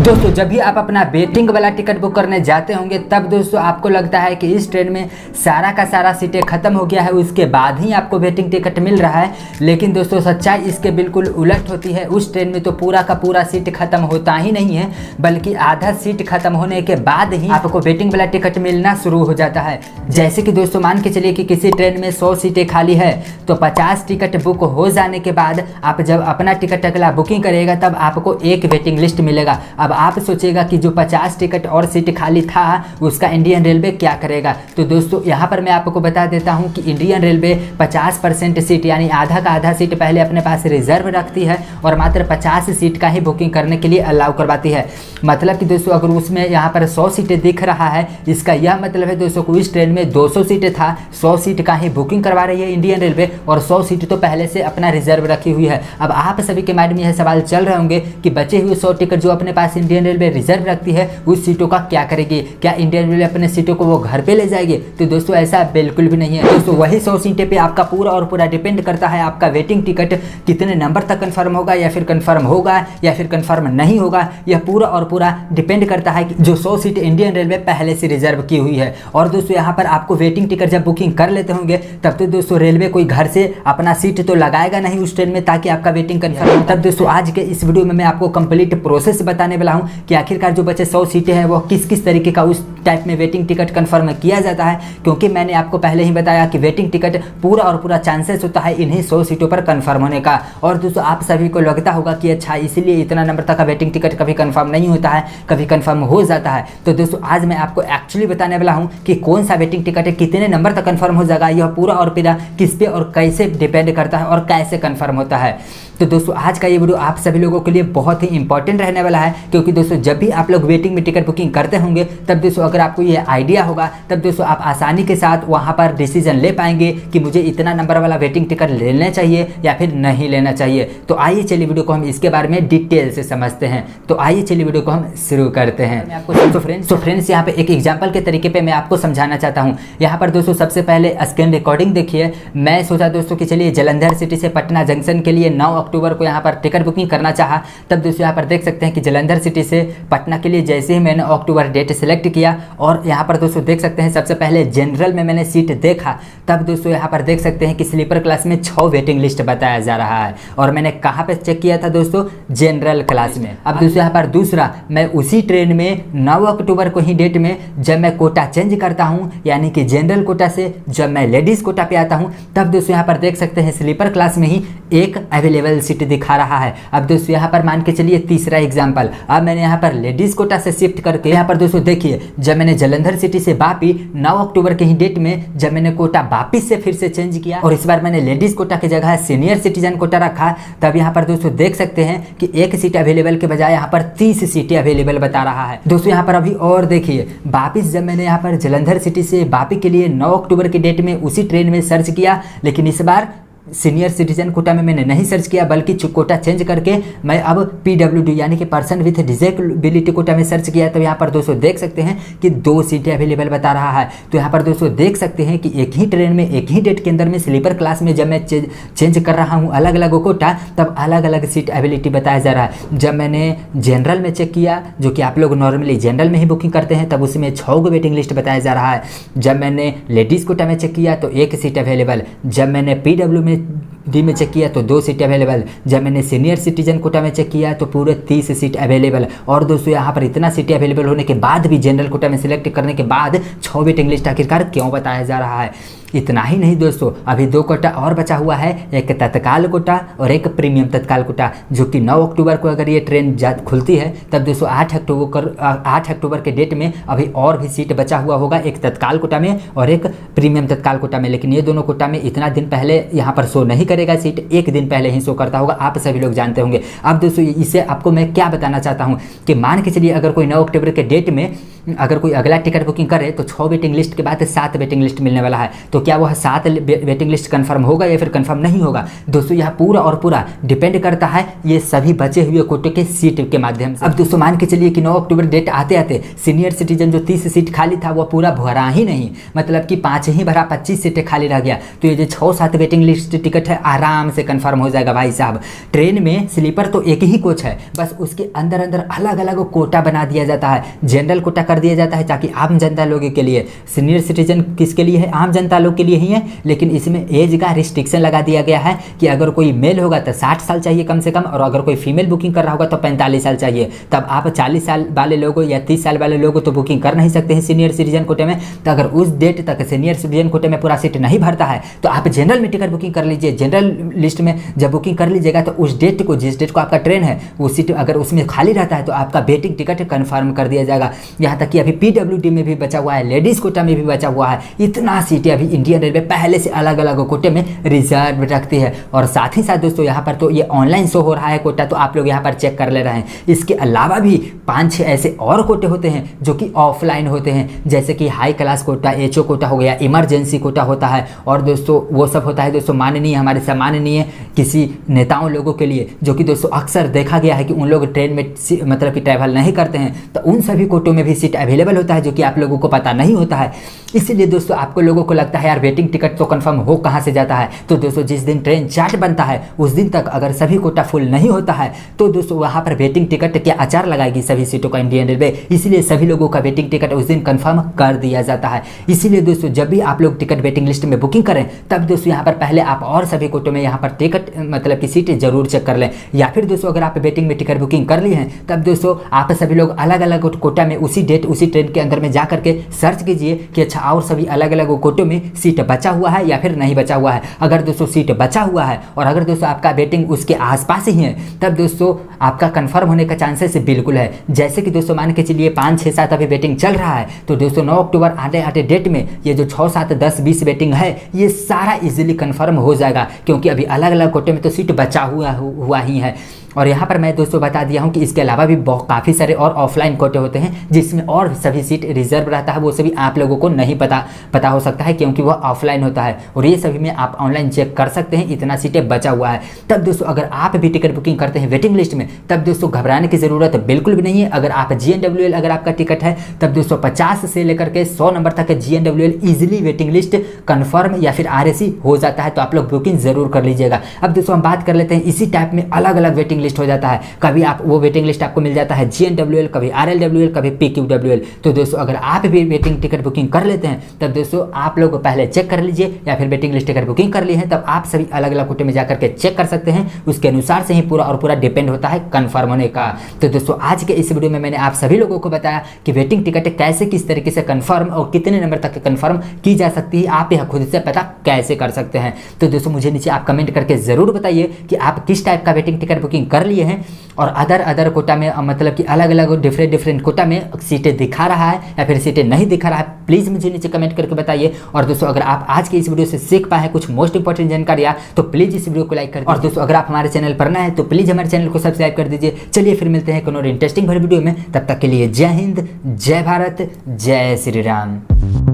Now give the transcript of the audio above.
दोस्तों जब भी आप अपना वेटिंग वाला टिकट बुक करने जाते होंगे तब दोस्तों आपको लगता है कि इस ट्रेन में सारा का सारा सीटें खत्म हो गया है, उसके बाद ही आपको वेटिंग टिकट मिल रहा है। लेकिन दोस्तों सच्चाई इसके बिल्कुल उलट होती है। उस ट्रेन में तो पूरा का पूरा सीट खत्म होता ही नहीं है, बल्कि आधा सीट खत्म होने के बाद ही आपको वेटिंग वाला टिकट मिलना शुरू हो जाता है। जैसे कि दोस्तों मान के चलिए कि किसी ट्रेन में 100 सीटें खाली है तो 50 टिकट बुक हो जाने के बाद आप जब अपना टिकट अगला बुकिंग करेगा तब आपको एक वेटिंग लिस्ट मिलेगा। अब आप सोचेगा कि जो 50 टिकट और सीट खाली था उसका इंडियन रेलवे क्या करेगा। तो दोस्तों यहाँ पर मैं आपको बता देता हूँ कि इंडियन रेलवे 50% सीट यानी आधा का आधा सीट पहले अपने पास रिजर्व रखती है और मात्र 50 सीट का ही बुकिंग करने के लिए अलाउ करवाती है। मतलब कि दोस्तों अगर उसमें यहाँ पर 100 सीटें दिख रहा है, इसका यह मतलब है दोस्तों को इस ट्रेन में 200 सीटें था, 100 सीट का ही बुकिंग करवा रही है इंडियन रेलवे और 100 सीट तो पहले से अपना रिजर्व रखी हुई है। अब आप सभी के माइंड में यह सवाल चल रहे होंगे कि बचे हुए 100 टिकट जो अपने पास इंडियन रेलवे रिजर्व रखती है उस सीटों का क्या करेगी, क्या इंडियन रेलवे अपने सीटों को वो घर पे ले जाएगी। तो दोस्तों ऐसा बिल्कुल भी नहीं है। दोस्तों वही 100 सीटें पे आपका पूरा और पूरा डिपेंड करता है आपका वेटिंग टिकट कितने नंबर तक कंफर्म होगा या फिर कंफर्म होगा या फिर कंफर्म नहीं होगा। यह पूरा और पूरा डिपेंड करता है कि जो 100 सीट इंडियन रेलवे पहले से रिजर्व की हुई है। और दोस्तों यहाँ पर आपको वेटिंग टिकट जब बुकिंग कर लेते होंगे तब तो दोस्तों रेलवे कोई घर से अपना सीट तो लगाएगा नहीं उस ट्रेन में ताकि आपका वेटिंग कंफर्म हो। तब दोस्तों आज के इस वीडियो में मैं आपको कंप्लीट प्रोसेस बताने वाला हूँ कि आखिरकार जो बचे 100 सीटें हैं वो किस किस तरीके का उस टाइप में वेटिंग टिकट कंफर्म किया जाता है। क्योंकि मैंने आपको पहले ही बताया कि वेटिंग टिकट पूरा और पूरा चांसेस होता है इन्हीं 100 सीटों पर कंफर्म होने का। और दोस्तों आप सभी को लगता होगा कि अच्छा इसीलिए इतना नंबर तक का वेटिंग टिकट कभी कंफर्म नहीं होता है, कभी कंफर्म हो जाता है। तो दोस्तों आज मैं आपको एक्चुअली बताने वाला हूँ कि कौन सा वेटिंग टिकट है, कितने नंबर तक कंफर्म हो जाएगा, यह पूरा और पूरा किस पे और कैसे डिपेंड करता है और कैसे कंफर्म होता है। तो दोस्तों आज का ये वीडियो आप सभी लोगों के लिए बहुत ही इंपॉर्टेंट रहने वाला है। क्योंकि दोस्तों जब भी आप लोग वेटिंग में टिकट बुकिंग करते होंगे तब दोस्तों अगर आपको ये आइडिया होगा तब दोस्तों आप आसानी के साथ वहाँ पर डिसीजन ले पाएंगे कि मुझे इतना नंबर वाला वेटिंग टिकट लेना चाहिए या फिर नहीं लेना चाहिए। तो आइए चलिए वीडियो को हम इसके बारे में डिटेल से समझते हैं। तो आइए चलिए वीडियो को हम शुरू करते हैं। मैं आपको फ्रेंड्स यहाँ पे एक एग्जाम्पल के तरीके पे मैं आपको समझाना चाहता हूँ। यहाँ पर दोस्तों सबसे पहले स्क्रीन रिकॉर्डिंग देखिए। मैं सोचा दोस्तों कि चलिए जालंधर सिटी से पटना जंक्शन के लिए 9 अक्टूबर को यहाँ पर टिकट बुकिंग करना चाहा। तब दोस्तों यहाँ पर देख सकते हैं कि जालंधर सिटी से पटना के लिए जैसे ही मैंने अक्टूबर डेट सेलेक्ट किया और यहाँ पर दोस्तों देख सकते हैं सबसे पहले जनरल में मैंने सीट देखा। तब दोस्तों यहाँ पर देख सकते हैं कि स्लीपर क्लास में 6 वेटिंग लिस्ट बताया जा रहा है और मैंने कहाँ पे चेक किया था दोस्तों, जनरल क्लास में। अब दोस्तों यहाँ पर दूसरा, मैं उसी ट्रेन में 9 अक्टूबर को ही डेट में जब मैं कोटा चेंज करता हूँ यानी कि जनरल कोटा से जब मैं लेडीज कोटा पे आता हूँ तब दोस्तों यहाँ पर देख सकते हैं स्लीपर क्लास में ही एक अवेलेबल सीट दिखा रहा है। अब दोस्तों यहाँ पर मान के चलिए तीसरा एग्जाम्पल, अब मैंने यहाँ पर लेडीज कोटा से शिफ्ट करके यहाँ पर दोस्तों देखिए जब मैंने जालंधर सिटी से वापी 9 अक्टूबर के ही डेट में जब मैंने कोटा वापिस से फिर से चेंज किया और इस बार मैंने लेडीज कोटा की जगह सीनियर सिटीजन कोटा रखा। तब यहाँ पर दोस्तों देख सकते हैं कि एक सीट अवेलेबल के बजाय यहाँ पर 30 सीटें अवेलेबल बता रहा है। दोस्तों यहाँ पर अभी और देखिए वापिस जब मैंने यहाँ पर जालंधर सिटी से वापी के लिए 9 अक्टूबर की डेट में उसी ट्रेन में सर्च किया, लेकिन इस बार सीनियर सिटीजन कोटा में मैंने नहीं सर्च किया बल्कि कोटा चेंज करके मैं अब PWD यानी कि पर्सन विथ डिसेबिलिटी कोटा में सर्च किया। तो यहाँ पर दोस्तों देख सकते हैं कि 2 सीटें अवेलेबल बता रहा है। तो यहाँ पर दोस्तों देख सकते हैं कि एक ही ट्रेन में एक ही डेट के अंदर में स्लीपर क्लास में जब मैं चेंज कर रहा हूँ अलग अलग कोटा तब अलग अलग सीट अवेलेबिलिटी बताया जा रहा है। जब मैंने जनरल में चेक किया जो कि आप लोग नॉर्मली जनरल में ही बुकिंग करते हैं तब उसमें 6 गो वेटिंग लिस्ट बताया जा रहा है। जब मैंने लेडीज़ कोटा में चेक किया तो 1 सीट अवेलेबल। जब मैंने PWD में चेक किया तो 2 सीट अवेलेबल। जब मैंने सीनियर सिटीजन कोटा में चेक किया तो पूरे 30 सीट अवेलेबल। और दोस्तों यहाँ पर इतना सीटें अवेलेबल होने के बाद भी जनरल कोटा में सिलेक्ट करने के बाद 6 वेटिंग लिस्ट आखिरकार क्यों बताया जा रहा है। इतना ही नहीं दोस्तों, अभी 2 कोटा और बचा हुआ है, एक तत्काल कोटा और एक प्रीमियम तत्काल कोटा, जो कि 9 अक्टूबर को अगर ये ट्रेन खुलती है तब दोस्तों 8 अक्टूबर के डेट में अभी और भी सीट बचा हुआ होगा, एक तत्काल कोटा में और एक प्रीमियम तत्काल कोटा में। लेकिन ये दोनों कोटा में इतना दिन पहले यहाँ पर शो नहीं करेगा सीट, एक दिन पहले ही शो करता होगा, आप सभी लोग जानते होंगे। अब दोस्तों इससे आपको मैं क्या बताना चाहता हूँ कि मान के चलिए अगर कोई 9 अक्टूबर के डेट में अगर कोई अगला टिकट बुकिंग करे तो 6 वेटिंग लिस्ट के बाद 7 वेटिंग लिस्ट मिलने वाला है। तो क्या वह 7 वेटिंग लिस्ट कंफर्म होगा या फिर कंफर्म नहीं होगा। दोस्तों यह पूरा और पूरा डिपेंड करता है ये सभी बचे हुए कोटे के सीट के माध्यम से। अब दोस्तों मान के चलिए कि 9 अक्टूबर डेट आते आते सीनियर सिटीजन जो 30 सीट खाली था वह पूरा भरा ही नहीं, मतलब कि 5 ही भरा 25 सीटें खाली रह गया। तो ये जो 6-7 वेटिंग लिस्ट टिकट है आराम से कंफर्म हो जाएगा भाई साहब। ट्रेन में स्लीपर तो एक ही कोच है, बस उसके अंदर अंदर अलग अलग कोटा बना दिया जाता है। जनरल कोटा कर दिया जाता है ताकि आम जनता लोगों के लिए, सीनियर सिटीजन किसके लिए है, आम जनता लोग के लिए ही है, लेकिन इसमें एज का रिस्ट्रिक्शन लगा दिया गया है कि अगर कोई मेल होगा तो 60 साल चाहिए कम से कम, और अगर कोई फीमेल बुकिंग कर रहा होगा तो 45 साल चाहिए। तब आप 40 साल वाले लोगों या 30 साल वाले लोगों तो बुकिंग कर नहीं सकते हैं सीनियर सिटीजन कोटे में। तो अगर उस डेट तक सीनियर सिटीजन कोटे में पूरा सीट नहीं भरता है तो आप जनरल में टिकट बुकिंग कर लीजिए। जनरल लिस्ट में जब बुकिंग कर लीजिएगा तो उस डेट को, जिस डेट को आपका ट्रेन है वो सीट अगर उसमें खाली रहता है तो आपका वेटिंग टिकट कंफर्म कर दिया जाएगा। यहाँ तक कि अभी पीडब्ल्यूडी में भी बचा हुआ है, लेडीज कोटा में भी बचा हुआ है। इतना सीटें अभी इंडियन रेलवे पहले से अलग अलग कोटे में रिजर्व रखती है। और साथ ही साथ दोस्तों यहाँ पर तो ये ऑनलाइन शो हो रहा है कोटा, तो आप लोग यहाँ पर चेक कर ले रहे हैं। इसके अलावा भी 5-6 ऐसे और कोटे होते हैं जो कि ऑफलाइन होते हैं, जैसे कि high class quota, HO quota हो गया, इमरजेंसी कोटा होता है। और दोस्तों वो सब होता है दोस्तों माननीय, हमारे सम्माननीय किसी नेताओं लोगों के लिए, जो कि दोस्तों अक्सर देखा गया है कि उन लोग ट्रेन में मतलब कि ट्रैवल नहीं करते हैं, तो उन सभी कोटों में भी सीट अवेलेबल होता है, जो कि आप लोगों को पता नहीं होता है। इसलिए दोस्तों आपको लोगों को लगता है यार वेटिंग टिकट तो कंफर्म हो कहाँ से जाता है। तो दोस्तों जिस दिन ट्रेन चार्ट बनता है उस दिन तक अगर सभी कोटा फुल नहीं होता है तो दोस्तों वहाँ पर वेटिंग टिकट के आचार लगाएगी सभी सीटों का इंडियन रेलवे। इसलिए सभी लोगों का वेटिंग टिकट उस दिन कंफर्म कर दिया जाता है। इसीलिए दोस्तों जब भी आप लोग टिकट वेटिंग लिस्ट में बुकिंग करें तब दोस्तों यहाँ पर पहले आप और सभी कोटों में यहाँ पर टिकट मतलब की सीटें जरूर चेक कर लें। या फिर दोस्तों अगर आप वेटिंग में टिकट बुकिंग कर ली हैं तब दोस्तों आप सभी लोग अलग अलग कोटा में उसी डेट उसी ट्रेन के अंदर में जा करके सर्च कीजिए कि अच्छा और सभी अलग अलग कोटों में सीट बचा हुआ है या फिर नहीं बचा हुआ है। अगर दोस्तों सीट बचा हुआ है और अगर दोस्तों आपका वेटिंग उसके आसपास ही है तब दोस्तों आपका कंफर्म होने का चांसेस बिल्कुल है। जैसे कि दोस्तों मान के चलिए 5, 6, 7 अभी वेटिंग चल रहा है, तो दोस्तों 9 अक्टूबर आते डेट में ये जो 6, 7, 10, 20 वेटिंग है ये सारा इजीली कंफर्म हो जाएगा, क्योंकि अभी अलग अलग कोटे में तो सीट बचा हुआ ही है। और यहाँ पर मैं दोस्तों बता दिया हूँ कि इसके अलावा भी काफ़ी सारे और ऑफलाइन कोटे होते हैं जिसमें और सभी सीट रिजर्व रहता है। वो सभी आप लोगों को नहीं पता हो सकता है क्योंकि वो ऑफलाइन होता है, और ये सभी में आप ऑनलाइन चेक कर सकते हैं इतना सीटें बचा हुआ है। तब दोस्तों अगर आप भी टिकट बुकिंग करते हैं वेटिंग लिस्ट में तब दोस्तों घबराने की ज़रूरत बिल्कुल भी नहीं है। अगर आप GNWL अगर आपका टिकट है तब दोस्तों 50 से लेकर के 100 नंबर तक GNWL easily waiting list confirm या फिर RAC हो जाता है, तो आप लोग बुकिंग जरूर कर लीजिएगा। अब दोस्तों हम बात कर लेते हैं इसी टाइप में अलग अलग वेटिंग लिस्ट हो जाता है। कभी आप वो वेटिंग लिस्ट आपको मिल जाता है GNWL, कभी RLWL, कभी PQWL। तो दोस्तों अगर आप भी वेटिंग टिकट बुकिंग कर लेते हैं तब दोस्तों आप लोग पहले चेक कर लीजिए, या फिर वेटिंग लिस्ट टिकट बुकिंग कर लिए हैं तब आप सभी अलग अलग कोटे में जाकर के चेक कर सकते हैं। उसके अनुसार से ही पूरा डिपेंड होता है कंफर्म होने का। तो दोस्तों आज के इस वीडियो में मैंने आप सभी लोगों को बताया कि वेटिंग टिकट कैसे किस तरीके से कंफर्म और कितने नंबर तक कंफर्म की जा सकती है, आप यह खुद से पता कैसे कर सकते हैं। तो दोस्तों मुझे नीचे आप कमेंट करके जरूर बताइए कि आप किस टाइप का वेटिंग टिकट बुकिंग कर लिए हैं, और अदर कोटा में मतलब कि अलग अलग डिफरेंट कोटा में सीटें दिखा रहा है या फिर सीटें नहीं दिखा रहा है, प्लीज़ मुझे नीचे कमेंट करके बताइए। और दोस्तों अगर आप आज के इस वीडियो से सीख पाए कुछ मोस्ट इंपॉर्टेंट जानकारियाँ तो प्लीज़ इस वीडियो को लाइक कर दीजिए। और दोस्तों अगर आप हमारे चैनल पर नए हैं तो प्लीज़ हमारे चैनल को सब्सक्राइब कर दीजिए। चलिए फिर मिलते हैं कोई और इंटरेस्टिंग भरी वीडियो में, तब तक के लिए जय हिंद, जय भारत, जय श्री राम।